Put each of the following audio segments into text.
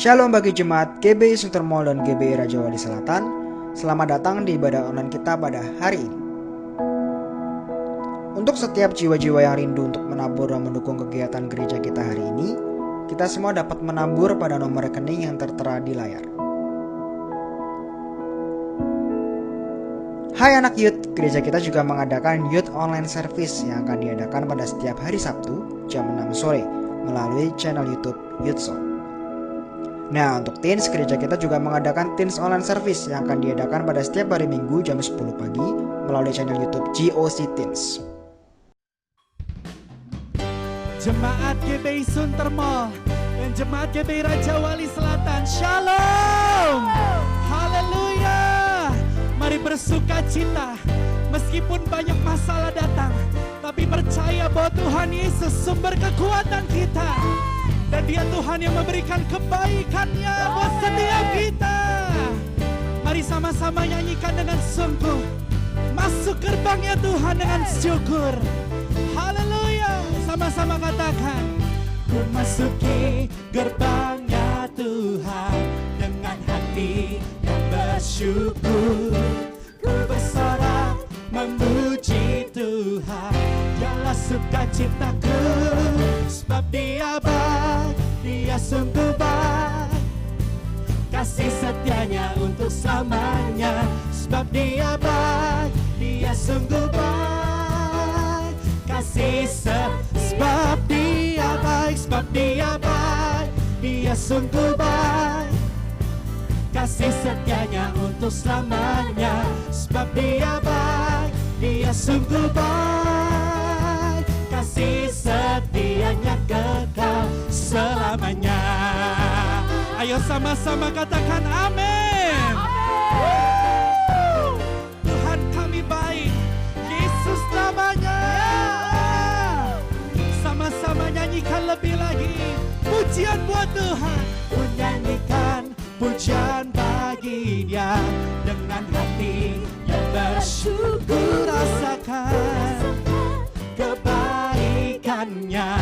Shalom bagi jemaat GBI Sunter Mall dan GBI Raja Wali Selatan. Selamat datang di ibadah online kita pada hari ini. Untuk setiap jiwa-jiwa yang rindu untuk menabur dan mendukung kegiatan gereja kita hari ini, kita semua dapat menabur pada nomor rekening yang tertera di layar. Hai anak youth, gereja kita juga mengadakan youth online service yang akan diadakan pada setiap hari Sabtu jam 6 sore melalui channel YouTube YouthSong. Nah, untuk teens, gereja kita juga mengadakan teens online service yang akan diadakan pada setiap hari Minggu jam 10 pagi melalui channel YouTube GOC Teens. Jemaat GBI Sunter Mall dan Jemaat GBI Raja Wali Selatan, Shalom! Haleluya! Mari bersuka cita, meskipun banyak masalah datang, tapi percaya bahwa Tuhan Yesus sumber kekuatan kita. Dan dia Tuhan yang memberikan kebaikannya buat setiap kita. Mari sama-sama nyanyikan dengan sungguh. Masuk gerbangnya Tuhan dengan syukur. Haleluya. Sama-sama katakan. Ku masuki gerbangnya Tuhan dengan hati yang bersyukur. Ku bersorak memuji Tuhan. Dialah sukacitaku. Sebab dia baik, dia sungguh baik. Kasih setianya untuk selamanya. Sebab dia baik, dia sungguh baik. Kasih sebab dia baik, sebab dia baik, dia sungguh baik. Kasih setianya untuk selamanya. Sebab dia baik, dia sungguh baik. Kasih setianya kekal selamanya. Ayo sama-sama katakan amin. Tuhan kami baik, Yesus namanya. Sama-sama nyanyikan lebih lagi. Pujian buat Tuhan. Ku nyanyikan pujian bagi dia dengan hati yang bersyukur. Rasakan kebaikannya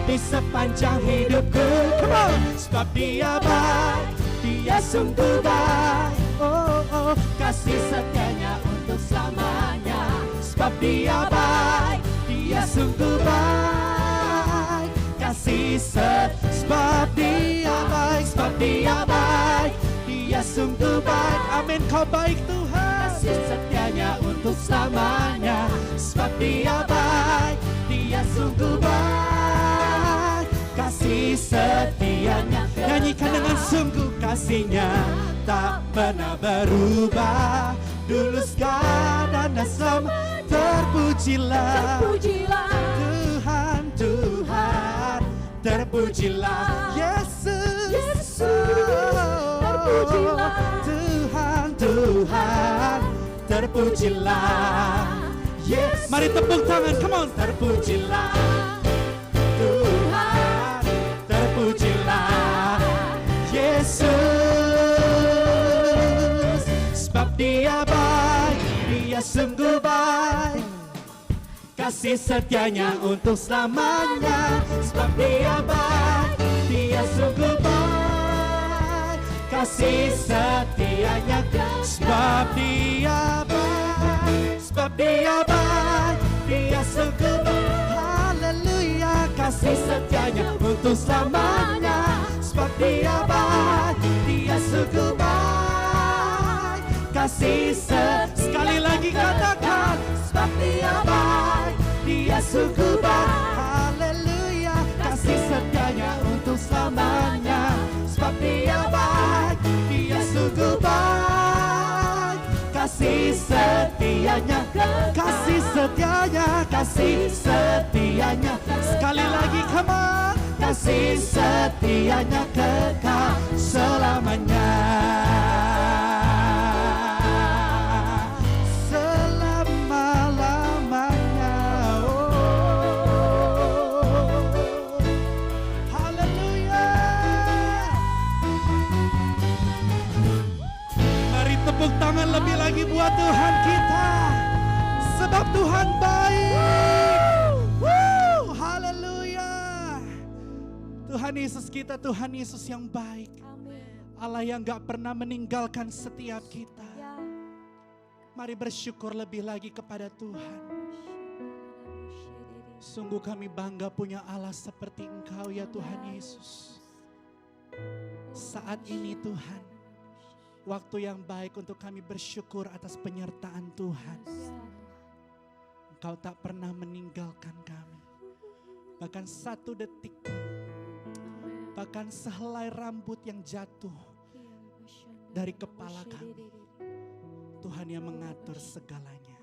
di sepanjang hidupku. Come on. Sebab dia baik, dia sungguh baik. Oh, oh, kasih setianya untuk selamanya. Sebab dia baik, dia sungguh baik. Kasih sebab dia baik, sebab dia baik, dia sungguh baik. Amin, kau baik Tuhan. Kasih setianya untuk selamanya. Sebab dia baik, dia sungguh baik. Kasih setianya, nyanyikan dengan sungguh. Kasihnya tak pernah berubah, dulu sekarang dan selamanya. Terpujilah, terpujilah Tuhan, Tuhan. Terpujilah Yesus, Yesus. Terpujilah Tuhan, Tuhan. Terpujilah Yesus. Mari tepuk tangan, come on. Terpujilah Tuhan, terpujilah Yesus. Sebab dia baik, dia sungguh baik. Kasih setianya untuk selamanya. Sebab dia baik, dia sungguh baik. Kasih setianya. Sebab dia baik, sebab dia baik, dia sungguh baik. Haleluya. Kasih setianya untuk selamanya. Sebab dia baik, dia sungguh baik. Kasih sekali lagi katakan. Sebab dia baik, dia sungguh baik. Haleluya. Kasih setianya untuk selamanya. Sebab dia baik, dia sungguh baik. Kasih setianya, kasih setianya, kasih setianya. Sekali lagi, come on. Kasih setianya kekal selamanya. Selama-lamanya. Oh, haleluya. Mari tepuk tangan lebih lagi buat Tuhan kita. Sebab Tuhan baik. Haleluya. Tuhan Yesus kita, Tuhan Yesus yang baik. Amin. Allah yang gak pernah meninggalkan setiap kita. Ya. Mari bersyukur lebih lagi kepada Tuhan. Sungguh kami bangga punya Allah seperti Engkau ya Tuhan Yesus. Saat ini Tuhan, waktu yang baik untuk kami bersyukur atas penyertaan Tuhan. Engkau tak pernah meninggalkan kami. Bahkan satu detik pun, bahkan sehelai rambut yang jatuh dari kepala kami, Tuhan yang mengatur segalanya.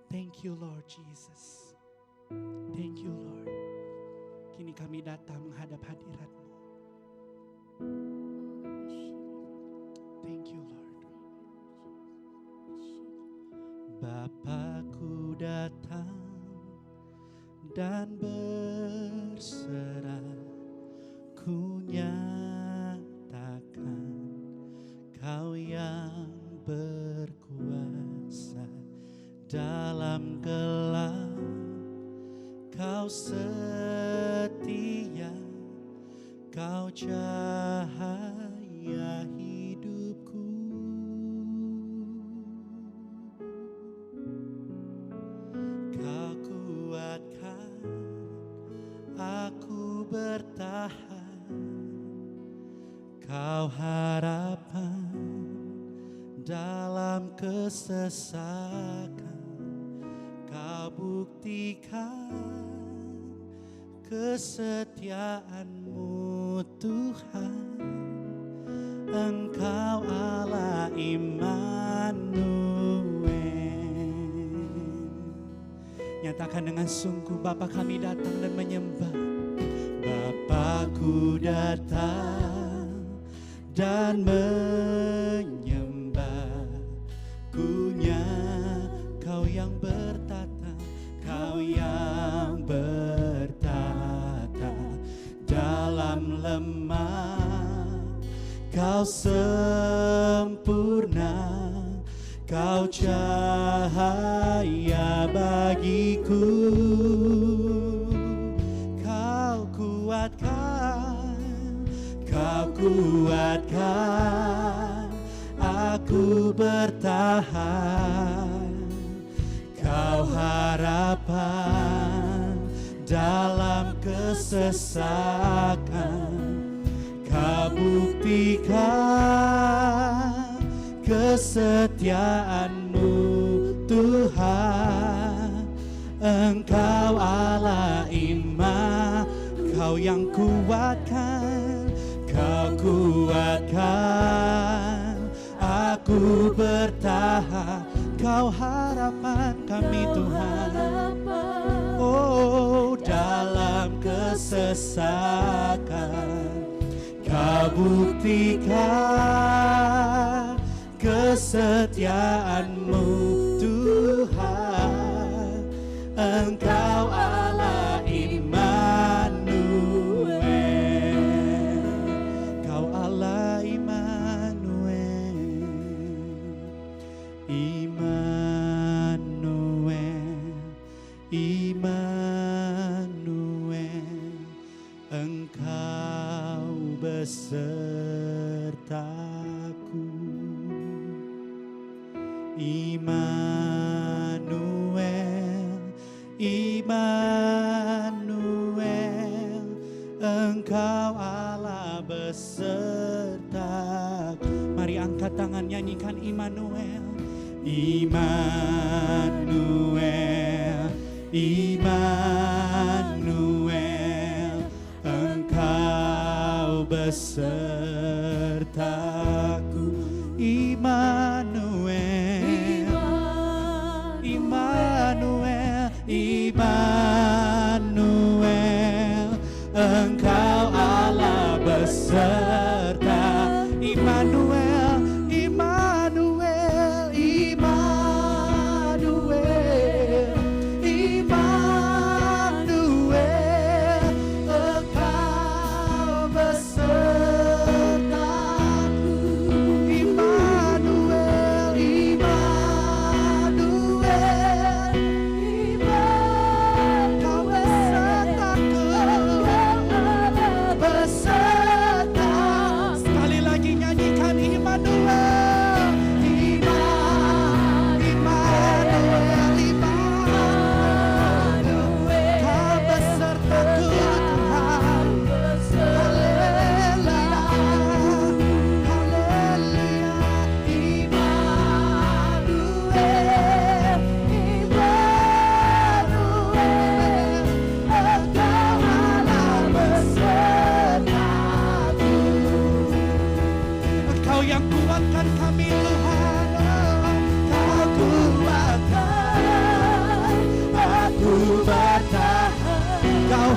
Thank you Lord Jesus. Thank you Lord. Kini kami datang menghadap hadirat-Mu. Thank you Lord. Bapakku datang dan berserah, ku nyatakan Kau yang berkuasa dalam gelap. Kau setia, Kau cahaya hidupku. Kau kuatkan aku bertahan. Kau harapan dalam kesesakan. Kau buktikan kesetiaan-Mu Tuhan. Engkau Allah Immanuel. Nyatakan dengan sungguh, Bapa kami datang dan menyembah. Bapakku datang dan menyembah. Kunya Kau yang bertata, Kau yang bertata dalam lemah. Kau sempurna, Kau cahaya bagiku. Kau kuatkan aku bertahan. Kau harapan dalam kesesakan. Kau buktikan kesetiaan-Mu Tuhan. Engkau Allah Immanuel. Kau yang kuatkan, Kau kuatkan aku bertahan. Kau harapan kami Tuhan. Oh, dalam kesesakan Kau buktikan kesetiaan-Mu Tuhan. Engkau Allah Immanuel. Kau Allah Immanuel. Immanuel, Engkau besertaku. Immanuel, Immanuel, Engkau Allah besertaku. Mari angkat tangan, nyanyikan Immanuel. Immanuel, Immanuel, Engkau besertaku. Immanuel, Immanuel, Immanuel, Engkau Allah beserta. Immanuel, Immanuel, Immanuel, Immanuel, Engkau beserta.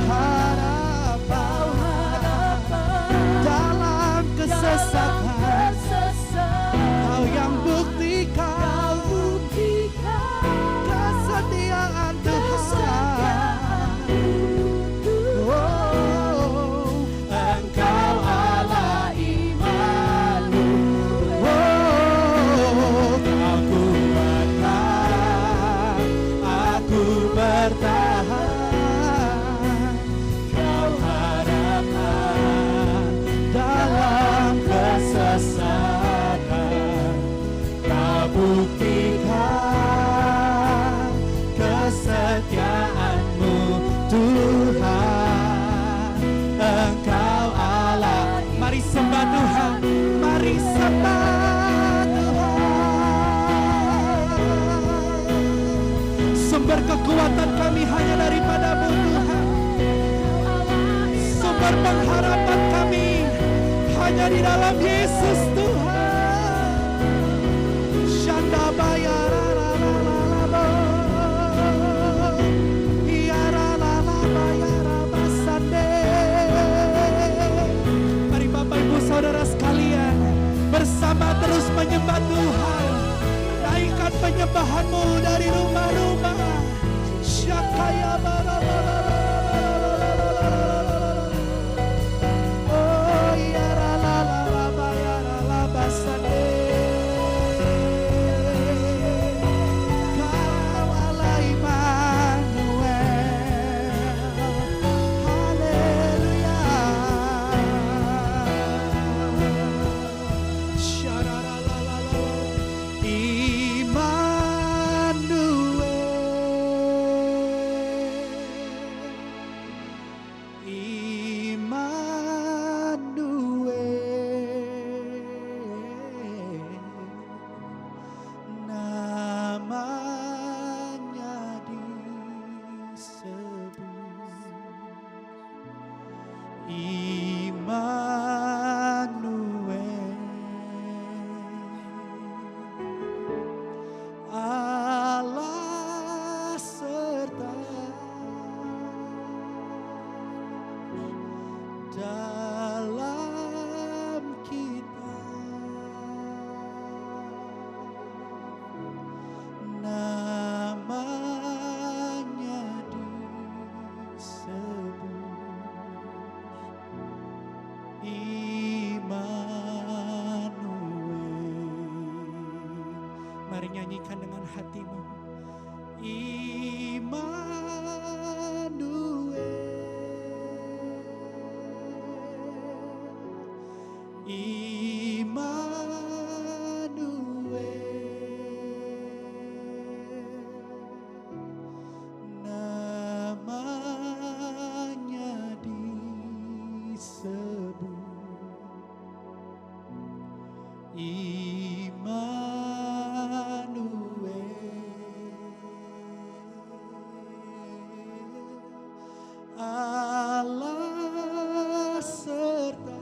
harapan dalam kesesakan. Kau yang buktikan kesetiaan Tuhan. Oh, Engkau Allah Immanuel. Oh, aku bertahan. Kau harapan dalam kesesakan. Kau buktikan kesetiaan-Mu Tuhan. Engkau Allah. Mari sembah Tuhan. Mari sembah Tuhan. Sumber kekuatan kami hanya daripada-Mu Tuhan. Sumber pengharapan kami hanya di dalam Yesus Tuhan. Shandabaya rarararabo. Iyarararabaya rabasande. Mari Bapak Ibu Saudara sekalian, bersama terus menyembah Tuhan. Naikkan penyembahan-Mu dari rumah-rumah. Syakaya oh ya la la la la ya la la basane. Kau Allah Immanuel. Haleluya. Syararalala. Namanya disebut Immanuel. Allah serta dalam kita. Namanya disebut Immanuel. Mari nyanyikan dengan hatimu. Namanya disebut Allah serta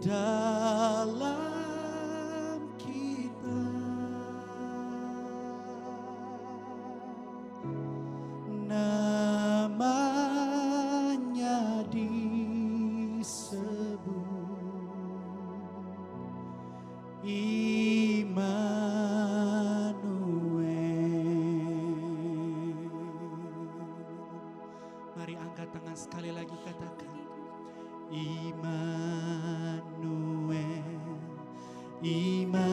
dalam kita. Namanya disebut Immanuel. Mari angkat tangan sekali lagi, katakan Immanuel, Immanuel,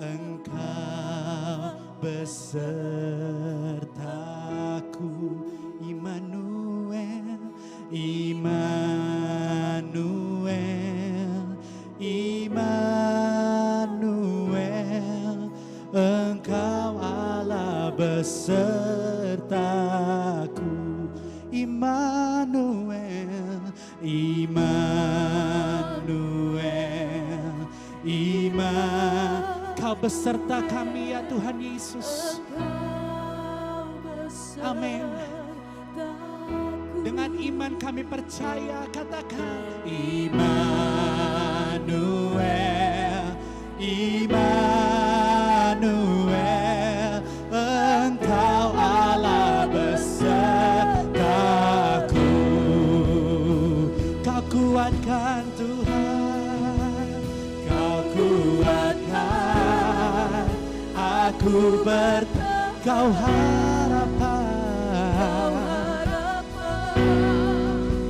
Engkau besertaku. Immanuel, Immanuel, Immanuel, Engkau Allah besertaku. Immanuel, Immanuel, Kau beserta kami ya Tuhan Yesus. Amin. Dengan iman kami percaya, katakan Immanuel, Immanuel, Aku Kau harapan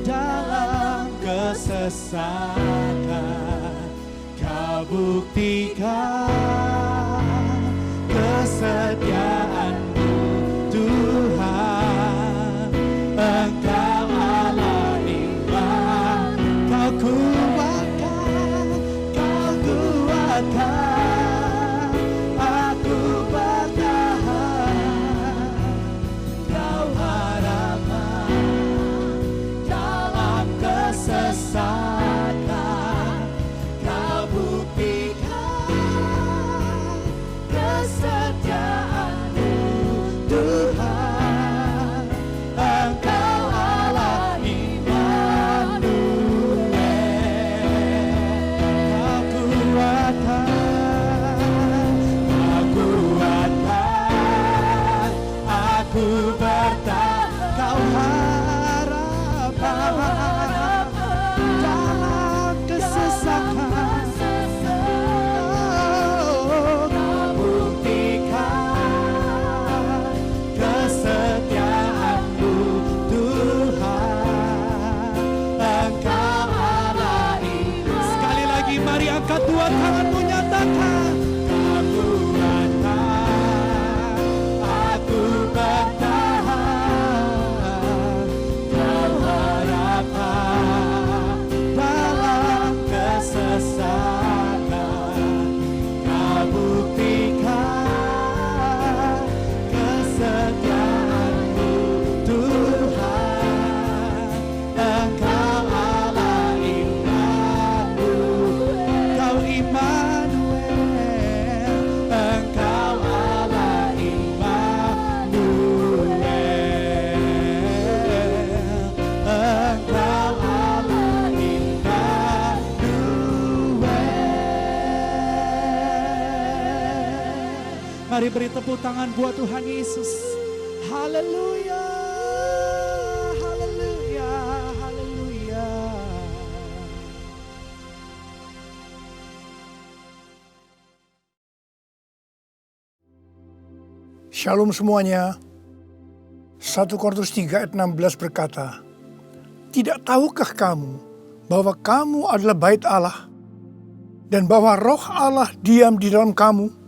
dalam kesesakan. Kau buktikan kesetiaan-Mu, Tuhan. Engkau Allah iman. Kau kuatkan aku bertahan. Kau harapan dalam kesesakan. Kau buktikan kesetiaan-Mu, Tuhan. Engkau Allah Immanuel. Kau kuatkan aku bertahan. Kau harapan dalam kesesakan. Kau buktikan kesetiaan-Mu, Tuhan. Engkau Allah iman. Sekali lagi mari angkat dua tanganmu, nyatakan. Kau kuatkan aku bertahan. Kau harapan dalam kesesakan. Kau buktikan kesetiaan-Mu, Tuhan. Engkau Allah Immanuel. Kau Immanuel. Engkau Allah Immanuel. Engkau Allah Immanuel. Mari beri tepuk tangan buat Tuhan Yesus. Haleluya, haleluya, haleluya. Shalom semuanya. 1 Korintus 3 ayat 16 berkata, "Tidak tahukah kamu bahwa kamu adalah bait Allah dan bahwa roh Allah diam di dalam kamu?"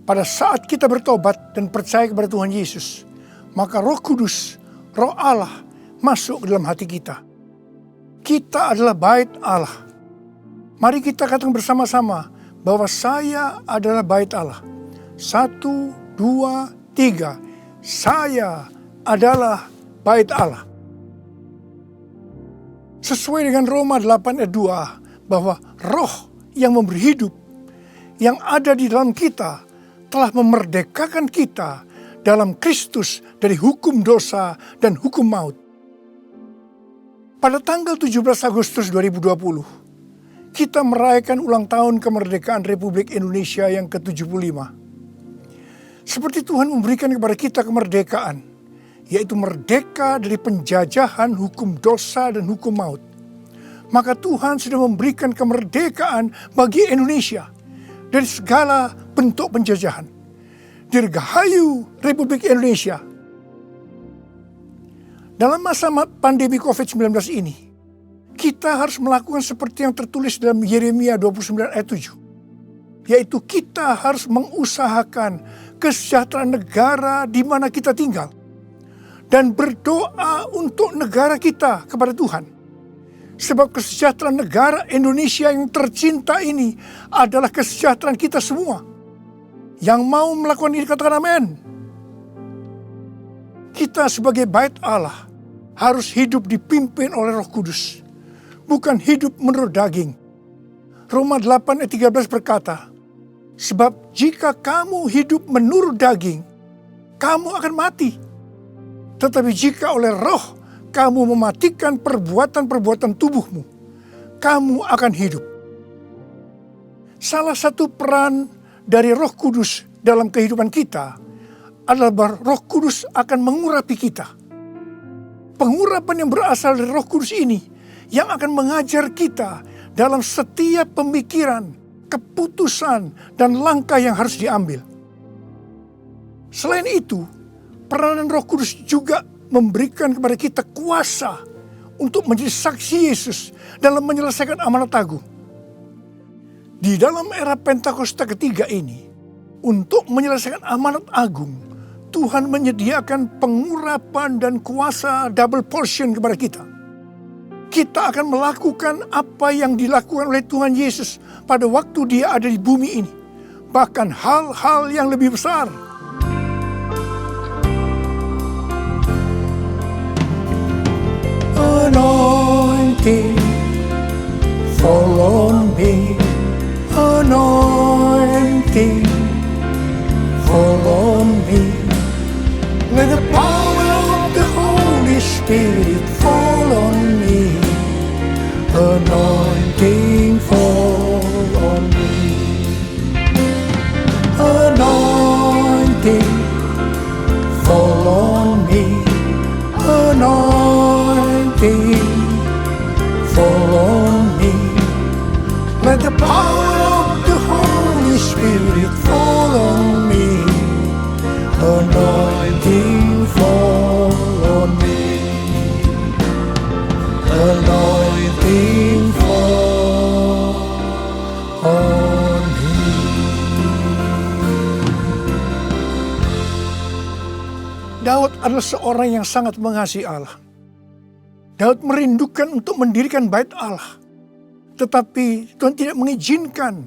Pada saat kita bertobat dan percaya kepada Tuhan Yesus, maka Roh Kudus, Roh Allah masuk ke dalam hati kita. Kita adalah bait Allah. Mari kita katakan bersama-sama bahwa saya adalah bait Allah. 1, 2, 3. Saya adalah bait Allah. Sesuai dengan Roma 8 ayat 2, bahwa roh yang memberi hidup, yang ada di dalam kita, telah memerdekakan kita dalam Kristus dari hukum dosa dan hukum maut. Pada tanggal 17 Agustus 2020, kita merayakan ulang tahun kemerdekaan Republik Indonesia yang ke-75. Seperti Tuhan memberikan kepada kita kemerdekaan, yaitu merdeka dari penjajahan hukum dosa dan hukum maut, maka Tuhan sudah memberikan kemerdekaan bagi Indonesia dari segala bentuk penjajahan. Dirgahayu Republik Indonesia. Dalam masa pandemi COVID-19 ini, kita harus melakukan seperti yang tertulis dalam Yeremia 29 ayat 7. Yaitu kita harus mengusahakan kesejahteraan negara di mana kita tinggal. Dan berdoa untuk negara kita kepada Tuhan. Sebab kesejahteraan negara Indonesia yang tercinta ini adalah kesejahteraan kita semua. Yang mau melakukan ini katakan amin. Kita sebagai bait Allah harus hidup dipimpin oleh Roh Kudus. Bukan hidup menurut daging. Roma 8 ayat 13 berkata, sebab jika kamu hidup menurut daging, kamu akan mati. Tetapi jika oleh roh kamu mematikan perbuatan-perbuatan tubuhmu, kamu akan hidup. Salah satu peran dari Roh Kudus dalam kehidupan kita adalah bahwa Roh Kudus akan mengurapi kita. Pengurapan yang berasal dari Roh Kudus ini yang akan mengajar kita dalam setiap pemikiran, keputusan, dan langkah yang harus diambil. Selain itu, peranan Roh Kudus juga memberikan kepada kita kuasa untuk menjadi saksi Yesus dalam menyelesaikan amanat agung. Di dalam era Pentakosta ketiga ini, untuk menyelesaikan amanat agung, Tuhan menyediakan pengurapan dan kuasa double portion kepada kita. Kita akan melakukan apa yang dilakukan oleh Tuhan Yesus pada waktu Dia ada di bumi ini. Bahkan hal-hal yang lebih besar. Anointing fall on me. Anointing fall on me. Let the power of the Holy Spirit fall on me. Anointing fall on me. Anointing fall on me. Anointing fall on me. Let the power of the Holy Spirit fall on me. Anointing fall on me. Anointing fall on me. Daud adalah seorang yang sangat mengasihi Allah. Daud merindukan untuk mendirikan bait Allah. Tetapi Tuhan tidak mengizinkan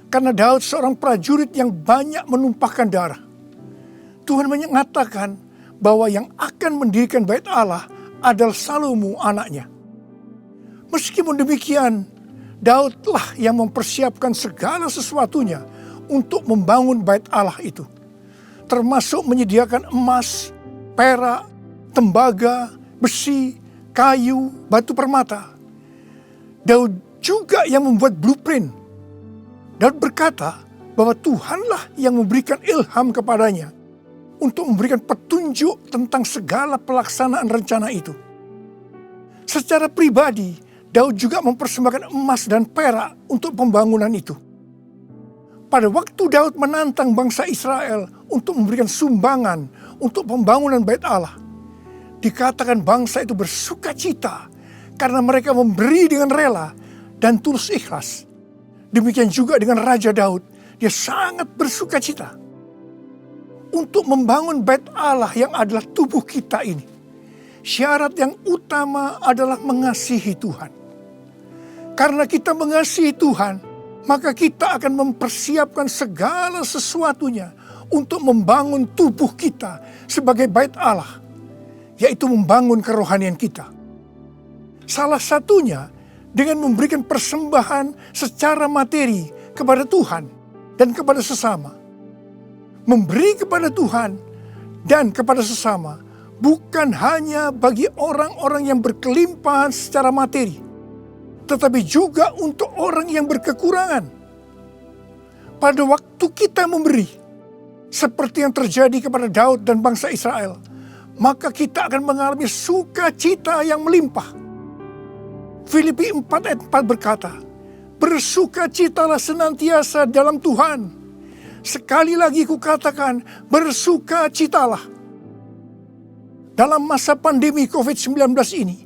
karena Daud seorang prajurit yang banyak menumpahkan darah. Tuhan mengatakan bahwa yang akan mendirikan bait Allah adalah Salomo anaknya. Meskipun demikian, Daudlah yang mempersiapkan segala sesuatunya untuk membangun bait Allah itu. Termasuk menyediakan emas, perak, tembaga, besi, kayu, batu permata. Daud juga yang membuat blueprint. Daud berkata bahwa Tuhanlah yang memberikan ilham kepadanya untuk memberikan petunjuk tentang segala pelaksanaan rencana itu. Secara pribadi, Daud juga mempersembahkan emas dan perak untuk pembangunan itu. Pada waktu Daud menantang bangsa Israel untuk memberikan sumbangan untuk pembangunan bait Allah, dikatakan bangsa itu bersukacita karena mereka memberi dengan rela dan tulus ikhlas. Demikian juga dengan Raja Daud, dia sangat bersukacita untuk membangun bait Allah yang adalah tubuh kita ini. Syarat yang utama adalah mengasihi Tuhan. Karena kita mengasihi Tuhan, maka kita akan mempersiapkan segala sesuatunya untuk membangun tubuh kita sebagai bait Allah, yaitu membangun kerohanian kita. Salah satunya dengan memberikan persembahan secara materi kepada Tuhan dan kepada sesama. Memberi kepada Tuhan dan kepada sesama bukan hanya bagi orang-orang yang berkelimpahan secara materi, tetapi juga untuk orang yang berkekurangan. Pada waktu kita memberi, seperti yang terjadi kepada Daud dan bangsa Israel, maka kita akan mengalami sukacita yang melimpah. Filipi 4 ayat 4 berkata, bersukacitalah senantiasa dalam Tuhan. Sekali lagi kukatakan, bersukacitalah. Dalam masa pandemi COVID-19 ini,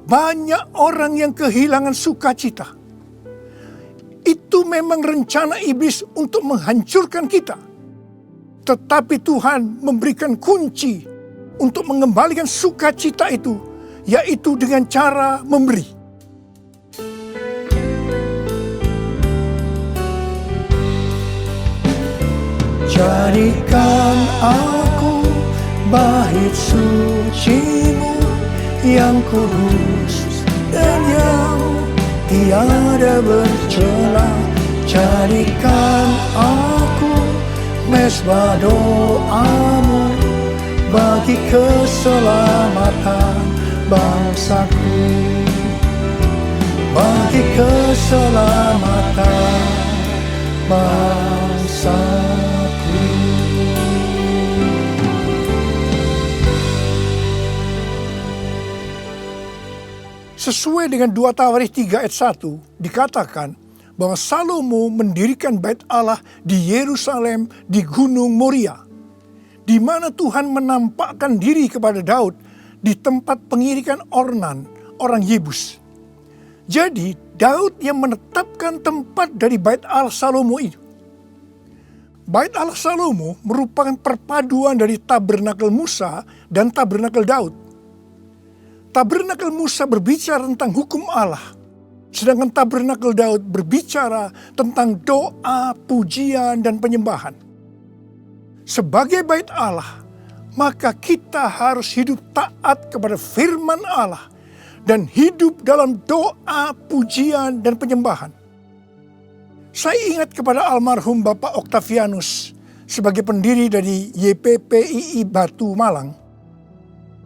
banyak orang yang kehilangan sukacita. Itu memang rencana iblis untuk menghancurkan kita. Tetapi Tuhan memberikan kunci untuk mengembalikan sukacita itu, yaitu dengan cara memberi. Jadikan aku bait suci-Mu yang kudus dan yang tiada bercela. Jadikan aku mezbah doa-Mu bagi keselamatan bangsaku, bagi keselamatan bangsaku. Sesuai dengan 2 Tawarikh 3 ayat 1 dikatakan bahwa Salomo mendirikan bait Allah di Yerusalem di Gunung Moria, di mana Tuhan menampakkan diri kepada Daud di tempat pengirikan Ornan, orang Yebus. Jadi Daud yang menetapkan tempat dari bait Allah Salomo itu. Bait Allah Salomo merupakan perpaduan dari tabernakel Musa dan tabernakel Daud. Tabernakel Musa berbicara tentang hukum Allah, sedangkan tabernakel Daud berbicara tentang doa, pujian, dan penyembahan. Sebagai bait Allah, maka kita harus hidup taat kepada firman Allah dan hidup dalam doa, pujian, dan penyembahan. Saya ingat kepada almarhum Bapak Octavianus sebagai pendiri dari YPPII Batu Malang.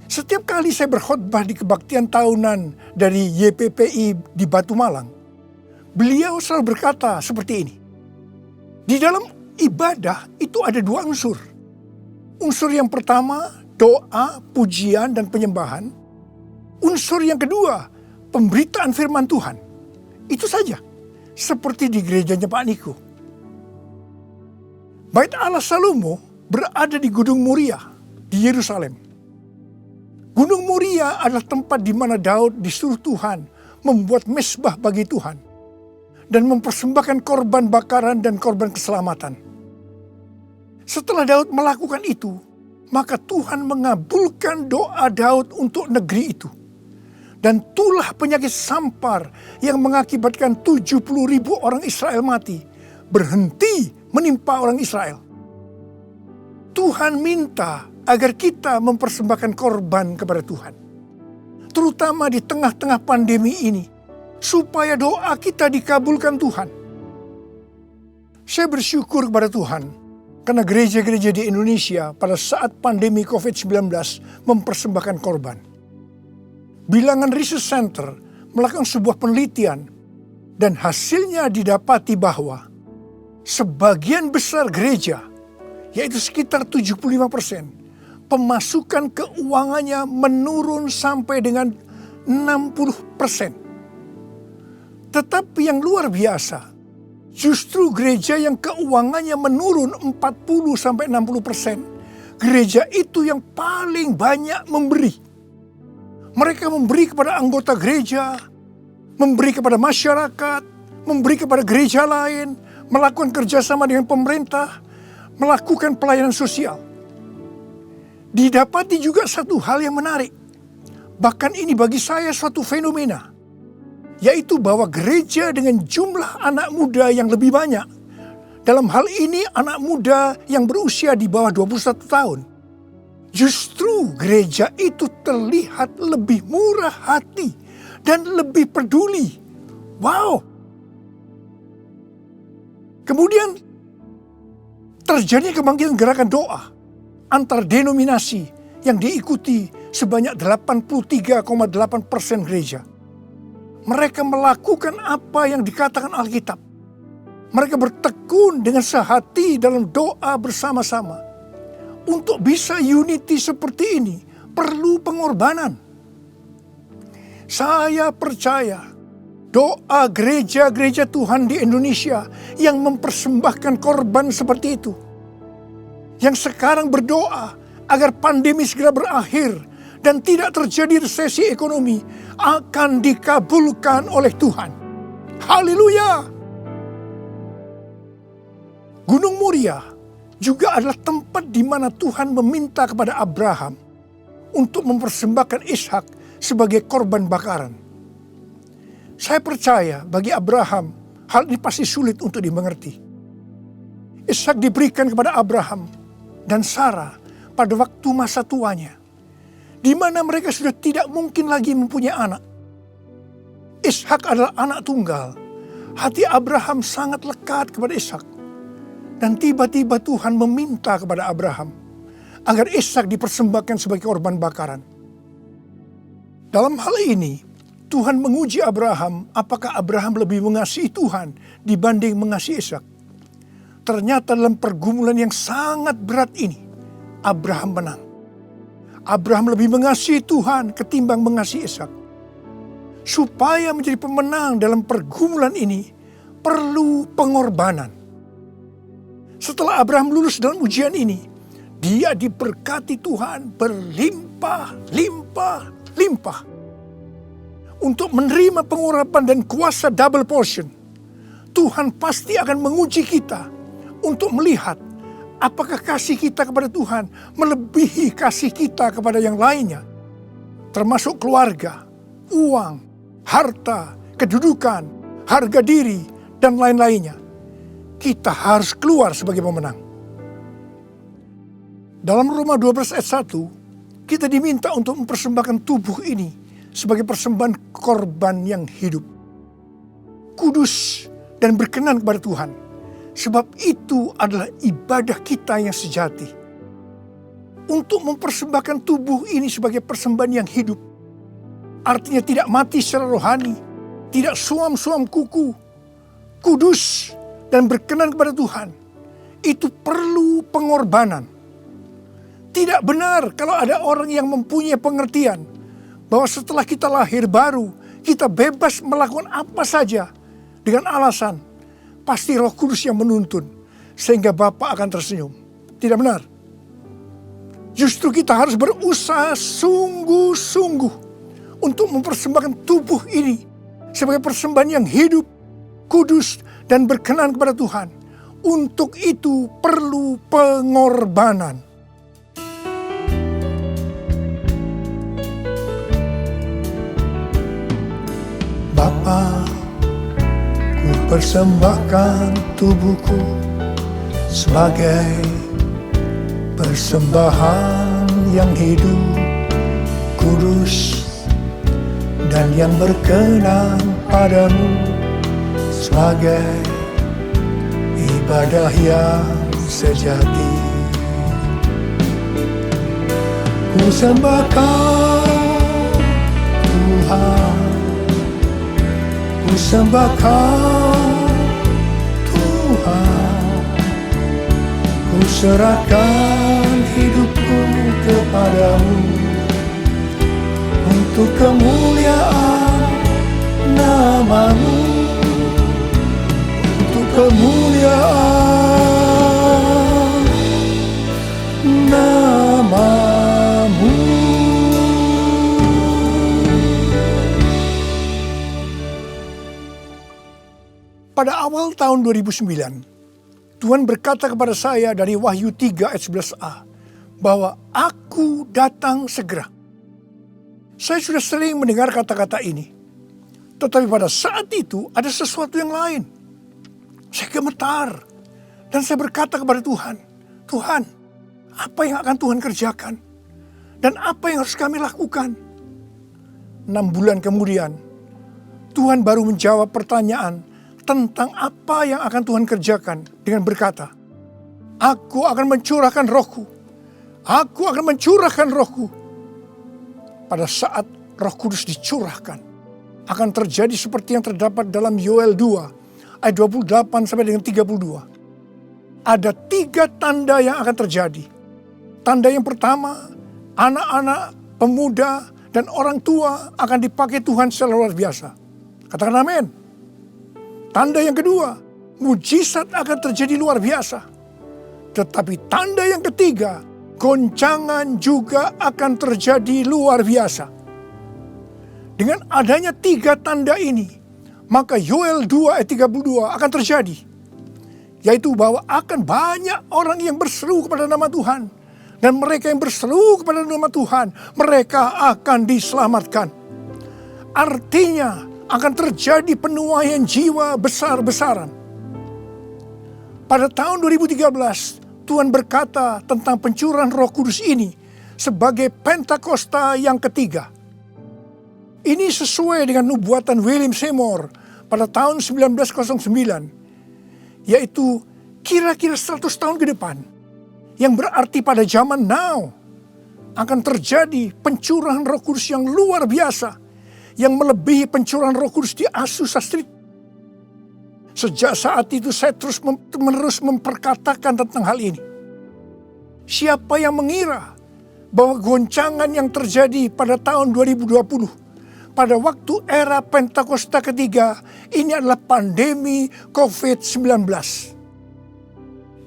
Setiap kali saya berkhotbah di kebaktian tahunan dari YPPI di Batu Malang, beliau selalu berkata seperti ini. Di dalam ibadah itu ada dua unsur. Unsur yang pertama, doa, pujian, dan penyembahan. Unsur yang kedua, pemberitaan firman Tuhan. Itu saja. Seperti di gerejanya Pak Niko. Bait Allah Salomo berada di Gunung Moria di Yerusalem. Gunung Moria adalah tempat di mana Daud disuruh Tuhan membuat mezbah bagi Tuhan dan mempersembahkan korban bakaran dan korban keselamatan. Setelah Daud melakukan itu, maka Tuhan mengabulkan doa Daud untuk negeri itu. Dan tulah penyakit sampar yang mengakibatkan 70.000 orang Israel mati berhenti menimpa orang Israel. Tuhan minta agar kita mempersembahkan korban kepada Tuhan. Terutama di tengah-tengah pandemi ini, supaya doa kita dikabulkan Tuhan. Saya bersyukur kepada Tuhan, karena gereja-gereja di Indonesia pada saat pandemi COVID-19 mempersembahkan korban. Bilangan Research Center melakukan sebuah penelitian, dan hasilnya didapati bahwa sebagian besar gereja, yaitu sekitar 75%, pemasukan keuangannya menurun sampai dengan 60%. Tetapi yang luar biasa, justru gereja yang keuangannya menurun 40-60%, gereja itu yang paling banyak memberi. Mereka memberi kepada anggota gereja, memberi kepada masyarakat, memberi kepada gereja lain, melakukan kerjasama dengan pemerintah, melakukan pelayanan sosial. Didapati juga satu hal yang menarik. Bahkan ini bagi saya suatu fenomena. Yaitu bahwa gereja dengan jumlah anak muda yang lebih banyak. Dalam hal ini anak muda yang berusia di bawah 21 tahun. Justru gereja itu terlihat lebih murah hati dan lebih peduli. Wow! Kemudian terjadi kebangkitan gerakan doa antar denominasi yang diikuti sebanyak 83,8% gereja. Mereka melakukan apa yang dikatakan Alkitab. Mereka bertekun dengan sehati dalam doa bersama-sama. Untuk bisa unity seperti ini perlu pengorbanan. Saya percaya doa gereja-gereja Tuhan di Indonesia yang mempersembahkan korban seperti itu, yang sekarang berdoa agar pandemi segera berakhir dan tidak terjadi resesi ekonomi, akan dikabulkan oleh Tuhan. Haleluya! Gunung Moria juga adalah tempat di mana Tuhan meminta kepada Abraham untuk mempersembahkan Ishak sebagai korban bakaran. Saya percaya bagi Abraham hal ini pasti sulit untuk dimengerti. Ishak diberikan kepada Abraham dan Sarah pada waktu masa tuanya, di mana mereka sudah tidak mungkin lagi mempunyai anak. Ishak adalah anak tunggal. Hati Abraham sangat lekat kepada Ishak. Dan tiba-tiba Tuhan meminta kepada Abraham agar Ishak dipersembahkan sebagai korban bakaran. Dalam hal ini, Tuhan menguji Abraham apakah Abraham lebih mengasihi Tuhan dibanding mengasihi Ishak. Ternyata dalam pergumulan yang sangat berat ini, Abraham menang. Abraham lebih mengasihi Tuhan ketimbang mengasihi Ishak. Supaya menjadi pemenang dalam pergumulan ini, perlu pengorbanan. Setelah Abraham lulus dalam ujian ini, dia diberkati Tuhan berlimpah-limpah. Untuk menerima pengurapan dan kuasa double portion, Tuhan pasti akan menguji kita untuk melihat apakah kasih kita kepada Tuhan melebihi kasih kita kepada yang lainnya, termasuk keluarga, uang, harta, kedudukan, harga diri, dan lain-lainnya. Kita harus keluar sebagai pemenang. Dalam Roma 12 ayat 1, kita diminta untuk mempersembahkan tubuh ini sebagai persembahan korban yang hidup, kudus dan berkenan kepada Tuhan. Sebab itu adalah ibadah kita yang sejati. Untuk mempersembahkan tubuh ini sebagai persembahan yang hidup, artinya tidak mati secara rohani, tidak suam-suam kuku, kudus dan berkenan kepada Tuhan. Itu perlu pengorbanan. Tidak benar kalau ada orang yang mempunyai pengertian bahwa setelah kita lahir baru, kita bebas melakukan apa saja dengan alasan pasti Roh Kudus yang menuntun sehingga Bapa akan tersenyum. Tidak benar. Justru kita harus berusaha sungguh-sungguh untuk mempersembahkan tubuh ini sebagai persembahan yang hidup, kudus, dan berkenan kepada Tuhan. Untuk itu perlu pengorbanan. Bapa, ku persembahkan tubuhku sebagai persembahan yang hidup, kudus, dan yang berkenan padamu, sebagai ibadah yang sejati. Ku sembahkan Tuhan, ku sembahkan Tuhan, ku serahkan hidupku kepadamu untuk kemuliaan nama-Mu, untuk kemuliaan nama-Mu. Pada awal tahun 2009, Tuhan berkata kepada saya dari Wahyu 3 ayat 11a, bahwa aku datang segera. Saya sudah sering mendengar kata-kata ini. Tetapi pada saat itu ada sesuatu yang lain. Saya gemetar. Dan saya berkata kepada Tuhan, Tuhan, apa yang akan Tuhan kerjakan? Dan apa yang harus kami lakukan? 6 bulan kemudian, Tuhan baru menjawab pertanyaan tentang apa yang akan Tuhan kerjakan dengan berkata, aku akan mencurahkan Rohku. Aku akan mencurahkan Rohku. Pada saat Roh Kudus dicurahkan, akan terjadi seperti yang terdapat dalam Yoel 2 ayat 28 sampai dengan 32. Ada 3 tanda yang akan terjadi. Tanda yang pertama, anak-anak, pemuda, dan orang tua akan dipakai Tuhan secara luar biasa. Katakan amin. Tanda yang kedua, mujizat akan terjadi luar biasa. Tetapi tanda yang ketiga, goncangan juga akan terjadi luar biasa. Dengan adanya 3 tanda ini, maka Yoel 2 ayat 32 akan terjadi. Yaitu bahwa akan banyak orang yang berseru kepada nama Tuhan. Dan mereka yang berseru kepada nama Tuhan, mereka akan diselamatkan. Artinya akan terjadi penuaian jiwa besar-besaran. Pada tahun 2013, Tuhan berkata tentang pencurahan Roh Kudus ini sebagai Pentakosta yang ketiga. Ini sesuai dengan nubuatan William Seymour pada tahun 1909, yaitu kira-kira 100 tahun ke depan, yang berarti pada zaman now akan terjadi pencurahan Roh Kudus yang luar biasa, yang melebihi pencurahan Roh Kudus di Azusa Street. Sejak saat itu saya terus-menerus memperkatakan tentang hal ini. Siapa yang mengira bahwa goncangan yang terjadi pada tahun 2020, pada waktu era Pentakosta ketiga, ini adalah pandemi COVID-19.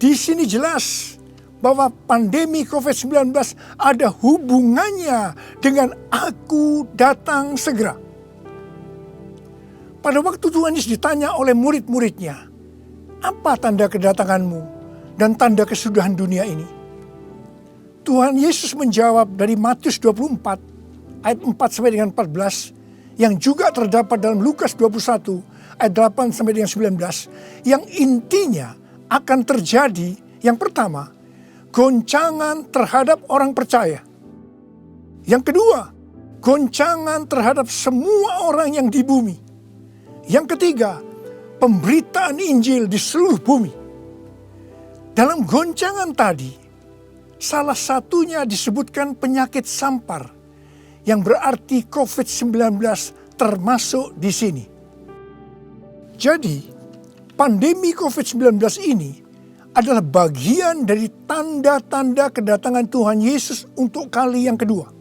Di sini jelas bahwa pandemi COVID-19 ada hubungannya dengan aku datang segera. Pada waktu Tuhan Yesus ditanya oleh murid-muridnya, apa tanda kedatanganmu dan tanda kesudahan dunia ini? Tuhan Yesus menjawab dari Matius 24 ayat 4 sampai dengan 14 yang juga terdapat dalam Lukas 21 ayat 8 sampai dengan 19 yang intinya akan terjadi. Yang pertama, goncangan terhadap orang percaya. Yang kedua, goncangan terhadap semua orang yang di bumi. Yang ketiga, pemberitaan Injil di seluruh bumi. Dalam goncangan tadi, salah satunya disebutkan penyakit sampar, yang berarti COVID-19 termasuk di sini. Jadi, pandemi COVID-19 ini adalah bagian dari tanda-tanda kedatangan Tuhan Yesus untuk kali yang kedua.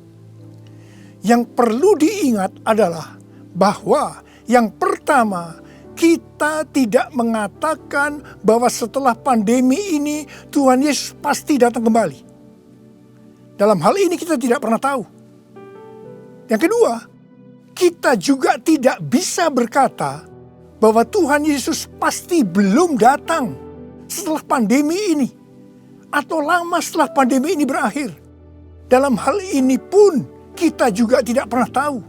Yang perlu diingat adalah bahwa yang pertama, kita tidak mengatakan bahwa setelah pandemi ini Tuhan Yesus pasti datang kembali. Dalam hal ini kita tidak pernah tahu. Yang kedua, kita juga tidak bisa berkata bahwa Tuhan Yesus pasti belum datang setelah pandemi ini atau lama setelah pandemi ini berakhir. Dalam hal ini pun kita juga tidak pernah tahu.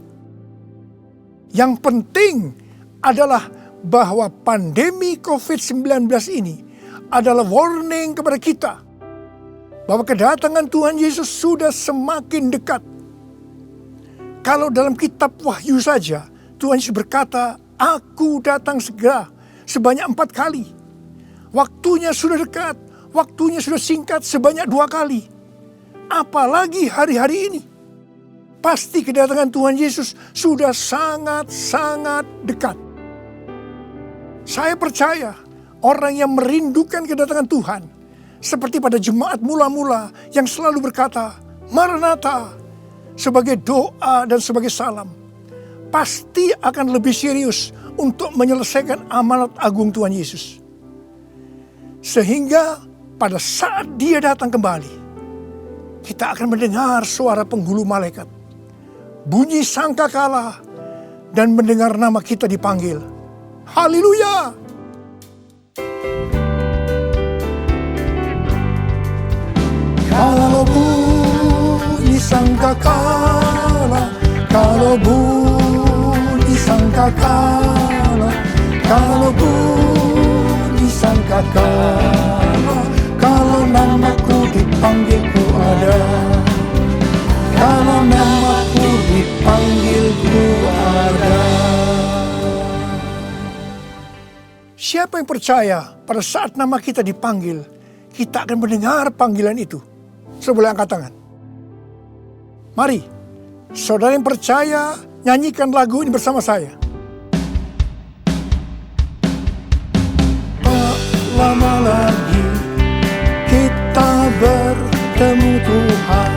Yang penting adalah bahwa pandemi COVID-19 ini adalah warning kepada kita bahwa kedatangan Tuhan Yesus sudah semakin dekat. Kalau dalam kitab Wahyu saja, Tuhan Yesus berkata, "Aku datang segera," sebanyak 4 kali. Waktunya sudah dekat, waktunya sudah singkat sebanyak 2 kali. Apalagi hari-hari ini. Pasti kedatangan Tuhan Yesus sudah sangat-sangat dekat. Saya percaya orang yang merindukan kedatangan Tuhan, seperti pada jemaat mula-mula yang selalu berkata, "Maranatha," sebagai doa dan sebagai salam, pasti akan lebih serius untuk menyelesaikan amanat agung Tuhan Yesus. Sehingga pada saat Dia datang kembali, kita akan mendengar suara penghulu malaikat, bunyi sangkakala, dan mendengar nama kita dipanggil. Haleluya! Kalau bunyi sangkakala, kalau bunyi sangkakala, kalau bunyi sangkakala, kalau namaku dipanggil ku ada, kalau namaku dipanggil ku ada. Siapa yang percaya pada saat nama kita dipanggil, kita akan mendengar panggilan itu? Sebelah angkat tangan. Mari, saudara yang percaya, nyanyikan lagu ini bersama saya. Tak lama lagi kita bertemu Tuhan.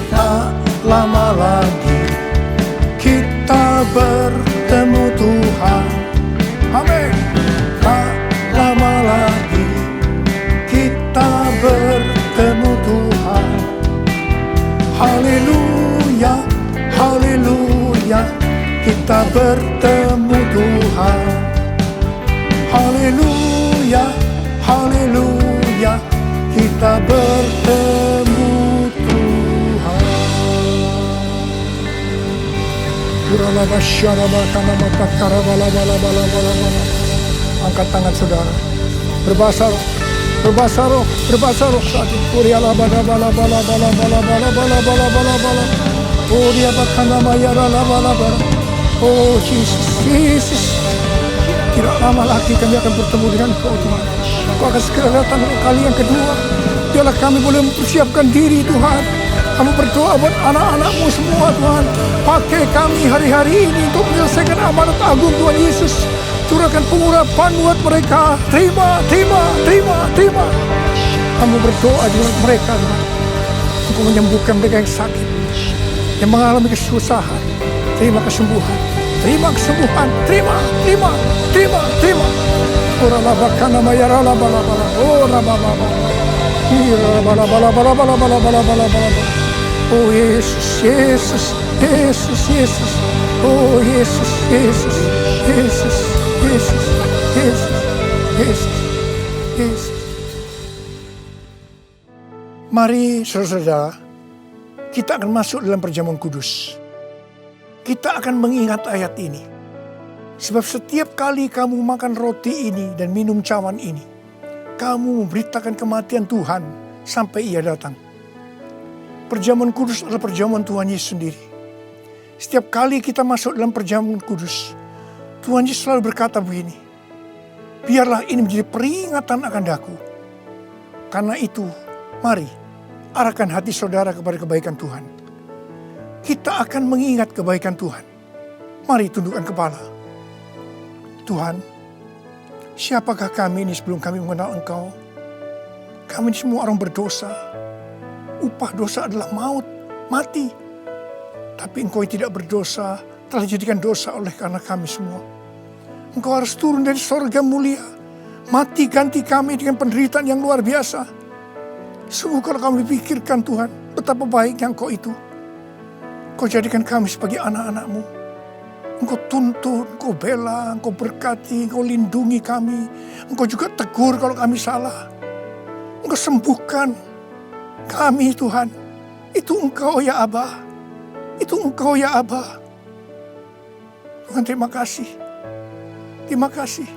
Tak lama lagi kita bertemu Tuhan. Amin. Tak lama lagi kita bertemu Tuhan. Haleluya, haleluya, kita bertemu Tuhan. Haleluya, haleluya, kita bertemu Tuhan. Angkat tangan saudara. Berbahasa roh. Berbahasa roh, berbahasa roh saat ini. Kuriala bala bala bala bala bala bala bala bala bala bala. Oh dia bakana mayara la bala bala. Oh Jesus, Jesus. Tidak lama lagi kami akan bertemu dengan Kau Tuhan. Kau akan segera datang untuk kali yang kedua. Biarlah kami boleh mempersiapkan diri Tuhan. Kami berdoa buat anak-anak-Mu semua Tuhan. Pakai kami hari-hari ini untuk menyelesaikan amanat agung Tuhan Yesus. Curahkan pengurapan buat mereka. Terima, terima, terima, terima. Kamu berdoa di buat mereka Tuhan. Untuk menyembuhkan mereka yang sakit, yang mengalami kesusahan. Terima kesembuhan. Terima kesembuhan. Terima. Ora labakana mayara labala. Ora baba. Ira bala. Oh Yesus. Oh Yesus. Mari saudara-saudara, kita akan masuk dalam perjamuan kudus. Kita akan mengingat ayat ini. Sebab setiap kali kamu makan roti ini dan minum cawan ini, kamu memberitakan kematian Tuhan sampai Ia datang. Perjamuan kudus adalah perjamuan Tuhan Yesus sendiri. Setiap kali kita masuk dalam perjamuan kudus, Tuhan Yesus selalu berkata begini, biarlah ini menjadi peringatan akan daku. Karena itu, mari arahkan hati saudara kepada kebaikan Tuhan. Kita akan mengingat kebaikan Tuhan. Mari tundukkan kepala. Tuhan, siapakah kami ini sebelum kami mengenal Engkau? Kami ini semua orang berdosa. Upah dosa adalah maut, mati. Tapi Engkau yang tidak berdosa telah dijadikan dosa oleh karena kami semua. Engkau harus turun dari sorga mulia, mati ganti kami dengan penderitaan yang luar biasa. Sungguh kalau kami pikirkan Tuhan, betapa baiknya Engkau itu. Engkau jadikan kami sebagai anak-anak-Mu. Engkau tuntun, Engkau bela, Engkau berkati, Engkau lindungi kami. Engkau juga tegur kalau kami salah. Engkau sembuhkan kami Tuhan. Itu Engkau ya Abah. Itu Engkau ya Abah. Tuhan terima kasih. Terima kasih.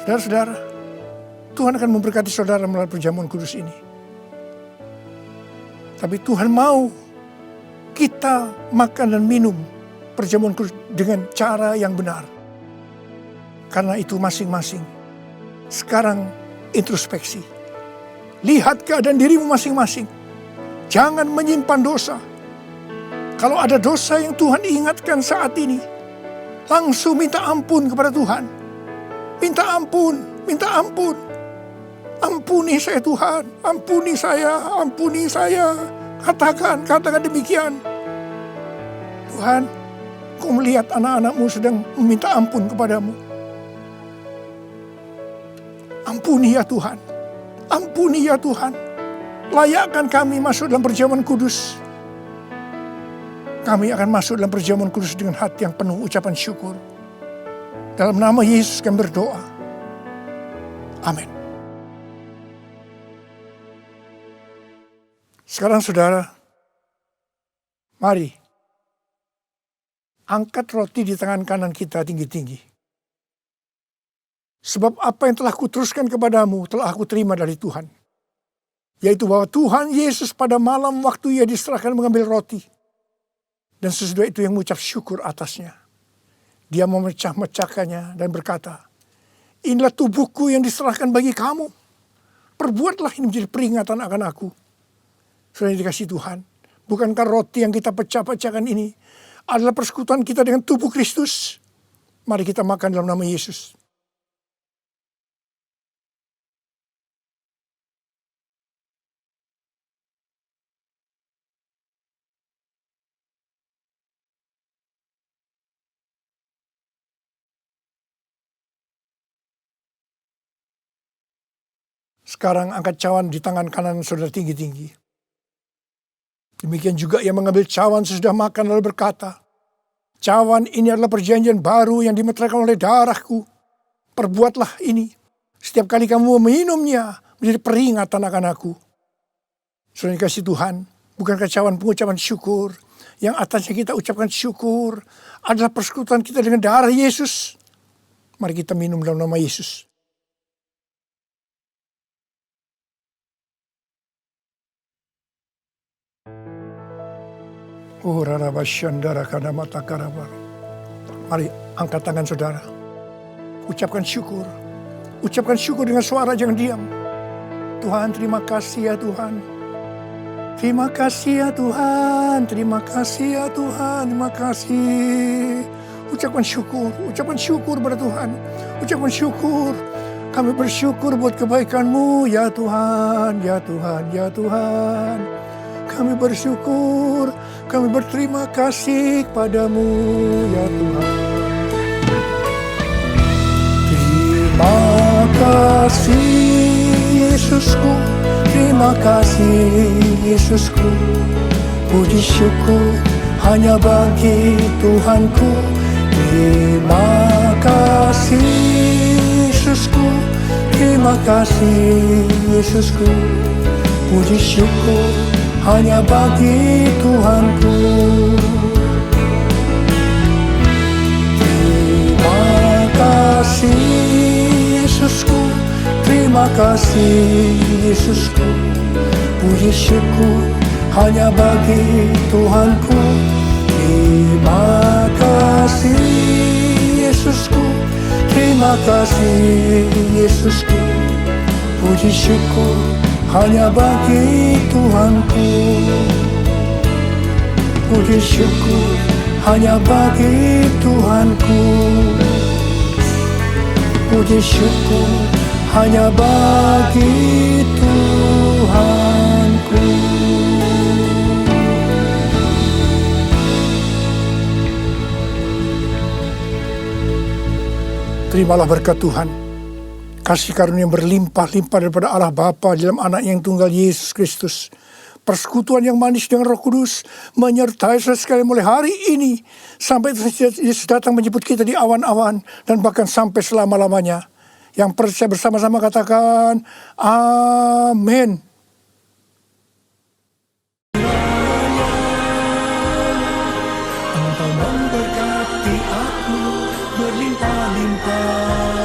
Saudara-saudara, Tuhan akan memberkati saudara melalui perjamuan kudus ini. Tapi Tuhan mau kita makan dan minum perjamuan kudus dengan cara yang benar. Karena itu masing-masing. Sekarang introspeksi. Lihat keadaan dirimu masing-masing. Jangan menyimpan dosa. Kalau ada dosa yang Tuhan ingatkan saat ini, langsung minta ampun kepada Tuhan. Minta ampun. Ampuni saya Tuhan, ampuni saya. Katakan demikian. Tuhan, Kau melihat anak-anak-Mu sedang meminta ampun kepadamu. Ampuni ya Tuhan. Layakkan kami masuk dalam perjamuan kudus. Kami akan masuk dalam perjamuan kudus dengan hati yang penuh ucapan syukur. Dalam nama Yesus kami berdoa. Amin. Sekarang saudara, mari angkat roti di tangan kanan kita tinggi-tinggi. Sebab apa yang telah kuteruskan kepadamu telah aku terima dari Tuhan. Yaitu bahwa Tuhan Yesus pada malam waktu Ia diserahkan mengambil roti. Dan sesudah itu yang mengucap syukur atasnya. Dia memecah-mecahkannya dan berkata, inilah tubuhku yang diserahkan bagi kamu. Perbuatlah ini menjadi peringatan akan aku. Sudah dikasih Tuhan. Bukankah roti yang kita pecah-pecahkan ini adalah persekutuan kita dengan tubuh Kristus? Mari kita makan dalam nama Yesus. Sekarang angkat cawan di tangan kanan saudara tinggi-tinggi. Demikian juga ia mengambil cawan sesudah makan lalu berkata, cawan ini adalah perjanjian baru yang dimeteraikan oleh darahku. Perbuatlah ini. Setiap kali kamu meminumnya menjadi peringatan akan aku. Saudara dikasih Tuhan, bukankah cawan pengucapan syukur yang atasnya kita ucapkan syukur adalah persekutuan kita dengan darah Yesus. Mari kita minum dalam nama Yesus. Oh rarabasyandara kadamata karabar. Mari angkat tangan saudara. Ucapkan syukur. Ucapkan syukur dengan suara, jangan diam. Tuhan terima kasih ya Tuhan. Terima kasih ya Tuhan. Terima kasih ya Tuhan. Terima kasih. Ucapkan syukur pada Tuhan. Ucapkan syukur. Kami bersyukur buat kebaikan-Mu ya Tuhan. Ya Tuhan, ya Tuhan. Kami bersyukur Kami berterima kasih padamu ya Tuhan. Terima kasih Yesusku, terima kasih Yesusku. Puji syukur hanya bagi Tuhanku. Terima kasih Yesusku, terima kasih Yesusku. Puji syukur hanya bagi Tuhanku. Terima kasih Yesusku, terima kasih Yesusku. Puji syukur hanya bagi Tuhanku. Terima kasih Yesusku, terima kasih Yesusku. Puji syukur hanya bagi Tuhanku. Puji syukur hanya bagi Tuhanku. Puji syukur hanya bagi Tuhanku. Terimalah berkat Tuhan, kasih karunia yang berlimpah-limpah daripada Allah Bapa dalam anak yang tunggal Yesus Kristus. Persekutuan yang manis dengan Roh Kudus menyertai saudara sekalian mulai hari ini sampai Yesus datang menjemput kita di awan-awan dan bahkan sampai selama-lamanya. Yang percaya bersama-sama katakan amin. Engkau memberkati aku berlimpah-limpah.